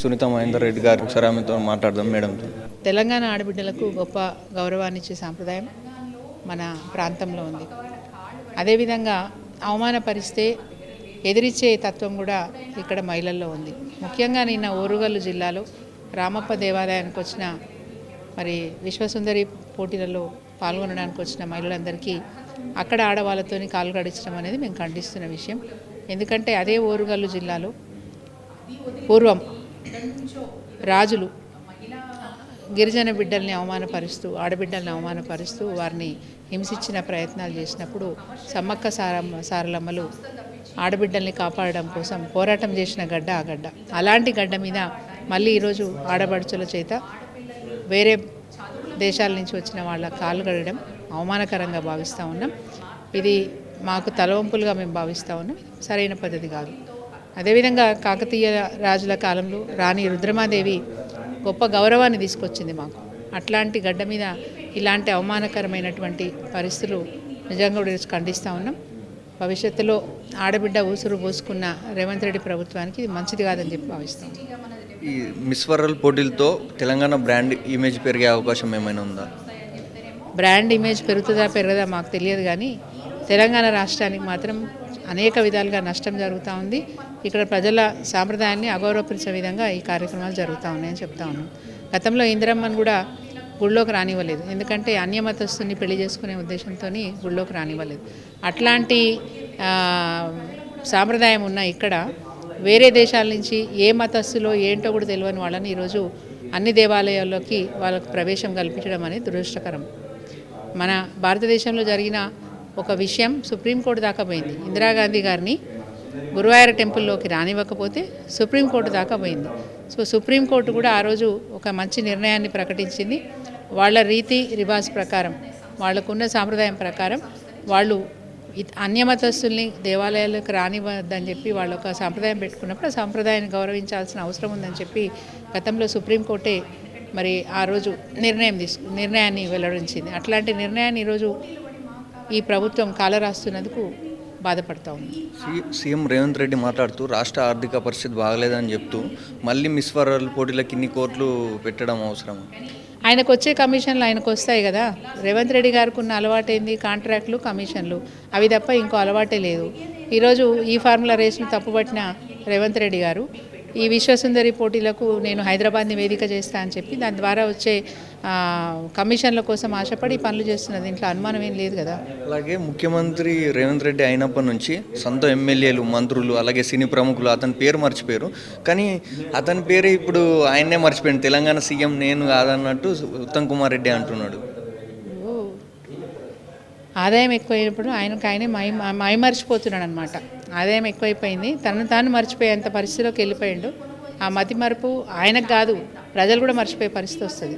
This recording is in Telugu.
సునీత మహేందర్ రెడ్డి గారు ఒకసారి ఆమెతో మాట్లాడదాం మేడంతో. తెలంగాణ ఆడబిడ్డలకు గొప్ప గౌరవాన్ని ఇచ్చే సాంప్రదాయం మన ప్రాంతంలో ఉంది. అదేవిధంగా అవమానపరిస్తే ఎదిరించే తత్వం కూడా ఇక్కడ మహిళల్లో ఉంది. ముఖ్యంగా నిన్న ఓరుగల్లు జిల్లాలో రామప్ప దేవాలయానికి వచ్చిన మరి విశ్వసుందరి పోటీలలో పాల్గొనడానికి వచ్చిన మహిళలందరికీ అక్కడ ఆడవాళ్ళతో కాలు గడించడం అనేది మేము ఖండిస్తున్న విషయం. ఎందుకంటే అదే ఓరుగల్లు జిల్లాలో పూర్వం రాజులు గిరిజన బిడ్డల్ని అవమానపరుస్తూ ఆడబిడ్డల్ని అవమానపరుస్తూ వారిని హింసించిన ప్రయత్నాలు చేసినప్పుడు సమ్మక్క సారలమ్మలు ఆడబిడ్డల్ని కాపాడడం కోసం పోరాటం చేసిన గడ్డ ఆ గడ్డ. అలాంటి గడ్డ మీద మళ్ళీ ఈరోజు ఆడబడుచుల చేత వేరే దేశాల నుంచి వచ్చిన వాళ్ళ కాళ్ళు కడగడం అవమానకరంగా భావిస్తూ ఉన్నాం. ఇది మాకు తలవంపులుగా మేము భావిస్తూ ఉన్నాం. సరైన పద్ధతి కాదు. అదేవిధంగా కాకతీయ రాజుల కాలంలో రాణి రుద్రమాదేవి గొప్ప గౌరవాన్ని తీసుకొచ్చింది మాకు. అట్లాంటి గడ్డ మీద ఇలాంటి అవమానకరమైనటువంటి పరిస్థితులు నిజంగా కూడా ఖండిస్తూ ఉన్నాం. భవిష్యత్తులో ఆడబిడ్డ ఊసురు పోసుకున్న రేవంత్ రెడ్డి ప్రభుత్వానికి ఇది మంచిది కాదని చెప్పి భావిస్తాం. ఈ మిస్ వరల్డ్ పోటీలతో తెలంగాణ బ్రాండ్ ఇమేజ్ పెరిగే అవకాశం ఏమైనా ఉందా? బ్రాండ్ ఇమేజ్ పెరుగుతుందా పెరగదా మాకు తెలియదు, కానీ తెలంగాణ రాష్ట్రానికి మాత్రం అనేక విధాలుగా నష్టం జరుగుతూ ఉంది. ఇక్కడ ప్రజల సాంప్రదాయాన్ని అగౌరవపరిచే విధంగా ఈ కార్యక్రమాలు జరుగుతూ ఉన్నాయని చెప్తా ఉన్నాం. గతంలో ఇందిరమ్మను కూడా గుళ్ళోకి రానివ్వలేదు, ఎందుకంటే అన్యమతస్తుని పెళ్లి చేసుకునే ఉద్దేశంతో గుళ్ళోకి రానివ్వలేదు. అట్లాంటి సాంప్రదాయం ఉన్న ఇక్కడ వేరే దేశాల నుంచి ఏ మతస్థులో ఏంటో కూడా తెలియని వాళ్ళని ఈరోజు అన్ని దేవాలయాల్లోకి వాళ్ళకు ప్రవేశం కల్పించడం అనేది దురదృష్టకరం. మన భారతదేశంలో జరిగిన ఒక విషయం సుప్రీంకోర్టు దాకా పోయింది. ఇందిరాగాంధీ గారిని గురువాయూర్ టెంపుల్లోకి రానివ్వకపోతే సుప్రీంకోర్టు దాకా పోయింది. సో సుప్రీంకోర్టు కూడా ఆ రోజు ఒక మంచి నిర్ణయాన్ని ప్రకటించింది. వాళ్ళ రీతి రివాజ్ ప్రకారం, వాళ్ళకున్న సాంప్రదాయం ప్రకారం వాళ్ళు అన్యమతస్తుల్ని దేవాలయాలకు రానివ్వద్దని చెప్పి వాళ్ళు ఒక సాంప్రదాయం పెట్టుకున్నప్పుడు ఆ సాంప్రదాయాన్ని గౌరవించాల్సిన అవసరం ఉందని చెప్పి గతంలో సుప్రీంకోర్టే మరి ఆ రోజు నిర్ణయాన్ని వెల్లడించింది. అట్లాంటి నిర్ణయాన్ని ఈరోజు ఈ ప్రభుత్వం కాలరాస్తున్నందుకు బాధపడతా ఉంది. సీఎం రేవంత్ రెడ్డి మాట్లాడుతూ రాష్ట్ర ఆర్థిక పరిస్థితి బాగలేదని చెప్తూ మళ్ళీ మిస్ వరల్డ్ పోటీలకు ఇన్ని కోట్లు పెట్టడం అవసరం? ఆయనకు వచ్చే కమిషన్లు ఆయనకు వస్తాయి కదా. రేవంత్ రెడ్డి గారికి ఉన్న అలవాటు ఏంది? కాంట్రాక్టులు, కమిషన్లు, అవి తప్ప ఇంకో అలవాటే లేదు. ఈరోజు ఈ ఫార్ములా రేస్ను తప్పుపట్టిన రేవంత్ రెడ్డి గారు ఈ విశ్వసుందరి పోటీలకు నేను హైదరాబాద్ని వేదిక చేస్తా అని చెప్పి దాని ద్వారా వచ్చే కమిషన్ల కోసం ఆశపడి పనులు చేస్తున్నది. దీంట్లో అనుమానం ఏం లేదు కదా. అలాగే ముఖ్యమంత్రి రేవంత్ రెడ్డి అయినప్పటి నుంచి సొంత ఎమ్మెల్యేలు, మంత్రులు, అలాగే సినీ ప్రముఖులు అతని పేరు మర్చిపోయారు. కానీ అతని పేరే ఇప్పుడు ఆయన్నే మర్చిపోయాడు. తెలంగాణ సీఎం నేను కాదన్నట్టు ఉత్తమ్ కుమార్ రెడ్డి అంటున్నాడు. ఆదాయం ఎక్కువైనప్పుడు ఆయనకు మైమర్చిపోతున్నాడు అనమాట. ఆదాయం ఎక్కువైపోయింది, తనను తాను మర్చిపోయేంత పరిస్థితిలోకి వెళ్ళిపోయాడు. ఆ మతి మరుపు ఆయనకు కాదు, ప్రజలు కూడా మర్చిపోయే పరిస్థితి వస్తుంది.